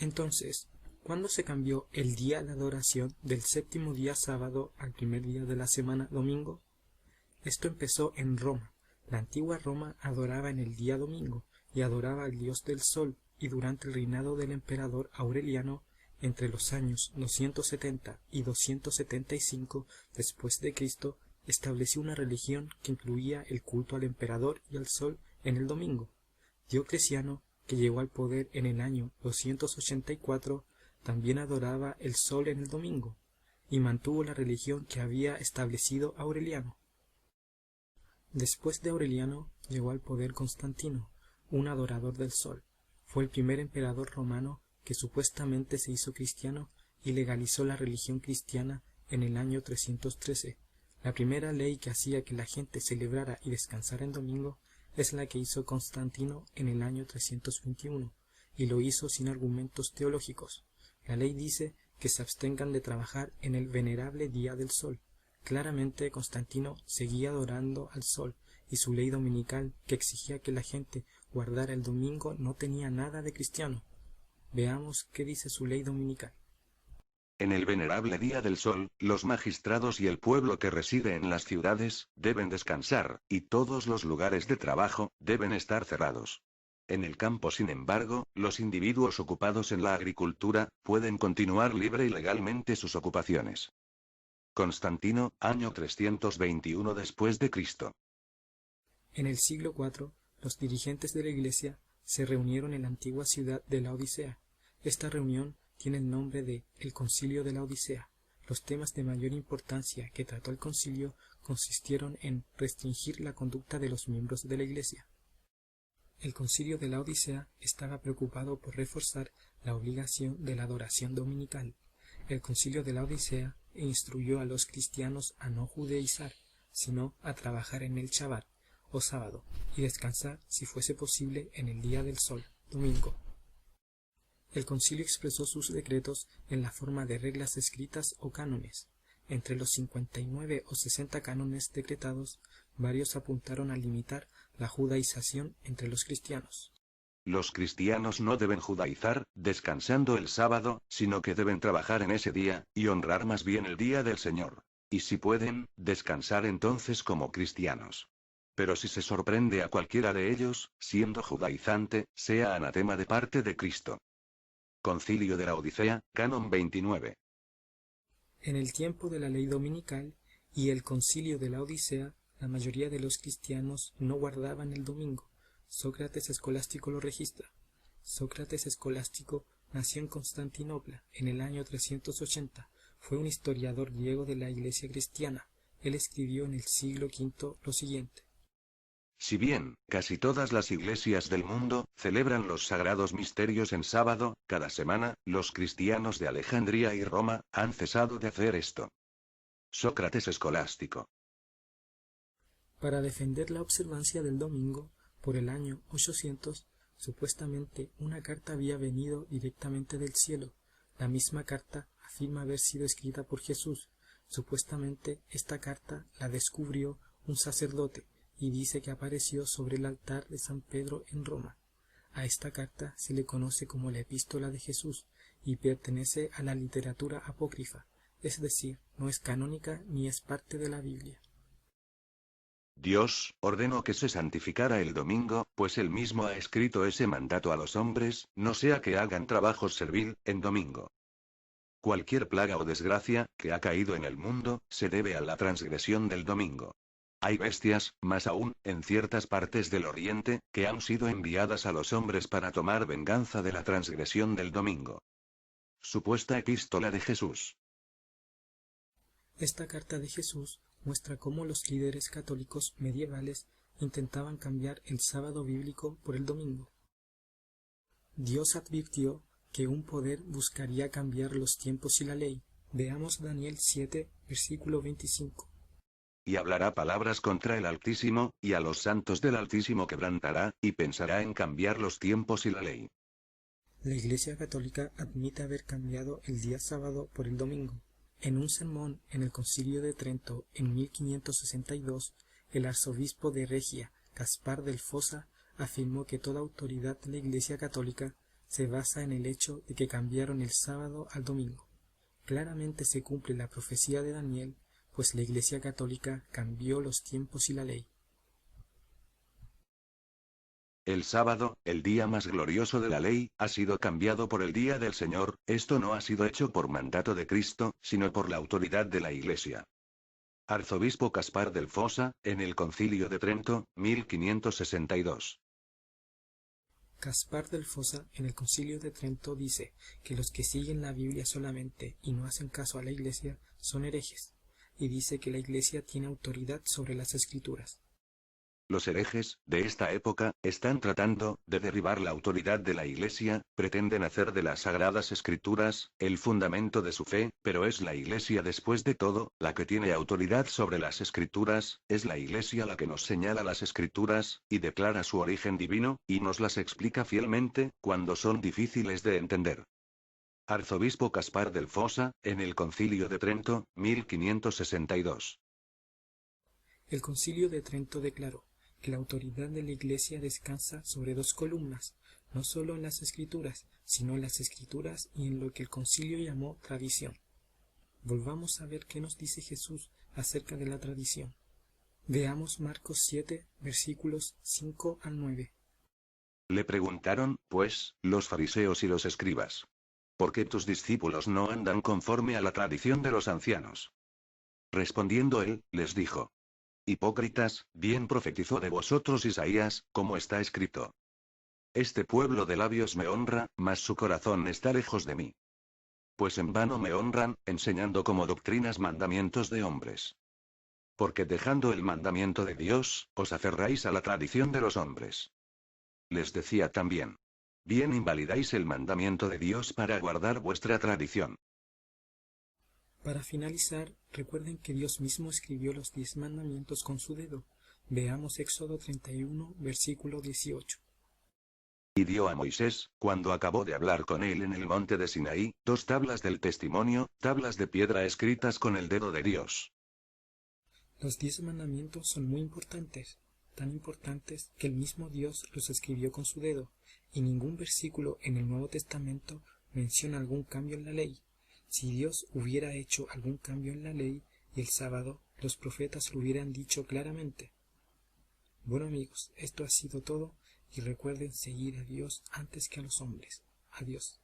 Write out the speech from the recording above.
Entonces, ¿cuándo se cambió el día de adoración del séptimo día sábado al primer día de la semana domingo? Esto empezó en Roma. La antigua Roma adoraba en el día domingo y adoraba al dios del sol, y durante el reinado del emperador Aureliano, entre los años 270 y 275 después de Cristo, estableció una religión que incluía el culto al emperador y al sol en el domingo. Diocleciano, que llegó al poder en el año 284, también adoraba el sol en el domingo, y mantuvo la religión que había establecido Aureliano. Después de Aureliano llegó al poder Constantino, un adorador del sol. Fue el primer emperador romano que supuestamente se hizo cristiano y legalizó la religión cristiana en el año 313. La primera ley que hacía que la gente celebrara y descansara en domingo es la que hizo Constantino en el año 321, y lo hizo sin argumentos teológicos. La ley dice que se abstengan de trabajar en el venerable día del sol. Claramente Constantino seguía adorando al sol, y su ley dominical, que exigía que la gente guardara el domingo, no tenía nada de cristiano. Veamos qué dice su ley dominical. En el venerable día del sol, los magistrados y el pueblo que reside en las ciudades, deben descansar, y todos los lugares de trabajo, deben estar cerrados. En el campo, sin embargo, los individuos ocupados en la agricultura, pueden continuar libre y legalmente sus ocupaciones. Constantino, año 321 después de Cristo. En el siglo IV, los dirigentes de la Iglesia se reunieron en la antigua ciudad de la Odisea. Esta reunión tiene el nombre de el Concilio de la Odisea. Los temas de mayor importancia que trató el concilio consistieron en restringir la conducta de los miembros de la Iglesia. El Concilio de la Odisea estaba preocupado por reforzar la obligación de la adoración dominical. El Concilio de la Odisea instruyó a los cristianos a no judaizar, sino a trabajar en el Shabbat, o sábado, y descansar, si fuese posible, en el día del sol, domingo. El concilio expresó sus decretos en la forma de reglas escritas o cánones. Entre los 59 o 60 cánones decretados, varios apuntaron a limitar la judaización entre los cristianos. Los cristianos no deben judaizar, descansando el sábado, sino que deben trabajar en ese día, y honrar más bien el día del Señor. Y si pueden, descansar entonces como cristianos. Pero si se sorprende a cualquiera de ellos, siendo judaizante, sea anatema de parte de Cristo. Concilio de la Odisea, Canon 29. En el tiempo de la ley dominical y el Concilio de la Odisea, la mayoría de los cristianos no guardaban el domingo. Sócrates Escolástico lo registra. Sócrates Escolástico nació en Constantinopla en el año 380. Fue un historiador griego de la Iglesia cristiana. Él escribió en el siglo V lo siguiente. Si bien, casi todas las iglesias del mundo celebran los sagrados misterios en sábado, cada semana, los cristianos de Alejandría y Roma han cesado de hacer esto. Sócrates Escolástico. Para defender la observancia del domingo, por el año 800, supuestamente una carta había venido directamente del cielo. La misma carta afirma haber sido escrita por Jesús. Supuestamente esta carta la descubrió un sacerdote, y dice que apareció sobre el altar de San Pedro en Roma. A esta carta se le conoce como la Epístola de Jesús, y pertenece a la literatura apócrifa, es decir, no es canónica ni es parte de la Biblia. Dios ordenó que se santificara el domingo, pues él mismo ha escrito ese mandato a los hombres, no sea que hagan trabajo servil en domingo. Cualquier plaga o desgracia que ha caído en el mundo se debe a la transgresión del domingo. Hay bestias, más aún, en ciertas partes del Oriente, que han sido enviadas a los hombres para tomar venganza de la transgresión del domingo. Supuesta epístola de Jesús. Esta carta de Jesús muestra cómo los líderes católicos medievales intentaban cambiar el sábado bíblico por el domingo. Dios advirtió que un poder buscaría cambiar los tiempos y la ley. Veamos Daniel 7, versículo 25. Y hablará palabras contra el Altísimo, y a los santos del Altísimo quebrantará, y pensará en cambiar los tiempos y la ley. La Iglesia Católica admite haber cambiado el día sábado por el domingo. En un sermón en el Concilio de Trento en 1562, el arzobispo de Regia, Gaspar del Fossa, afirmó que toda autoridad de la Iglesia Católica se basa en el hecho de que cambiaron el sábado al domingo. Claramente se cumple la profecía de Daniel, pues la Iglesia católica cambió los tiempos y la ley. El sábado, el día más glorioso de la ley, ha sido cambiado por el día del Señor. Esto no ha sido hecho por mandato de Cristo, sino por la autoridad de la Iglesia. Arzobispo Caspar del Fossa, en el Concilio de Trento, 1562. Caspar del Fossa en el Concilio de Trento dice que los que siguen la Biblia solamente y no hacen caso a la Iglesia son herejes, y dice que la Iglesia tiene autoridad sobre las Escrituras. Los herejes, de esta época, están tratando de derribar la autoridad de la Iglesia, pretenden hacer de las Sagradas Escrituras el fundamento de su fe, pero es la Iglesia después de todo, la que tiene autoridad sobre las Escrituras, es la Iglesia la que nos señala las Escrituras, y declara su origen divino, y nos las explica fielmente, cuando son difíciles de entender. Arzobispo Caspar del Fossa, en el Concilio de Trento, 1562. El Concilio de Trento declaró que la autoridad de la Iglesia descansa sobre dos columnas, no solo en las Escrituras, sino en las Escrituras y en lo que el Concilio llamó tradición. Volvamos a ver qué nos dice Jesús acerca de la tradición. Veamos Marcos 7, versículos 5 al 9. Le preguntaron, pues, los fariseos y los escribas: ¿por qué tus discípulos no andan conforme a la tradición de los ancianos? Respondiendo él, les dijo: Hipócritas, bien profetizó de vosotros Isaías, como está escrito: Este pueblo de labios me honra, mas su corazón está lejos de mí. Pues en vano me honran, enseñando como doctrinas mandamientos de hombres. Porque dejando el mandamiento de Dios, os aferráis a la tradición de los hombres. Les decía también: Bien invalidáis el mandamiento de Dios para guardar vuestra tradición. Para finalizar, recuerden que Dios mismo escribió los 10 mandamientos con su dedo. Veamos Éxodo 31, versículo 18. Y dio a Moisés, cuando acabó de hablar con él en el monte de Sinaí, 2 tablas del testimonio, tablas de piedra escritas con el dedo de Dios. Los 10 mandamientos son muy importantes, tan importantes que el mismo Dios los escribió con su dedo, y ningún versículo en el Nuevo Testamento menciona algún cambio en la ley. Si Dios hubiera hecho algún cambio en la ley y el sábado, los profetas lo hubieran dicho claramente. Bueno amigos, esto ha sido todo y recuerden seguir a Dios antes que a los hombres. Adiós.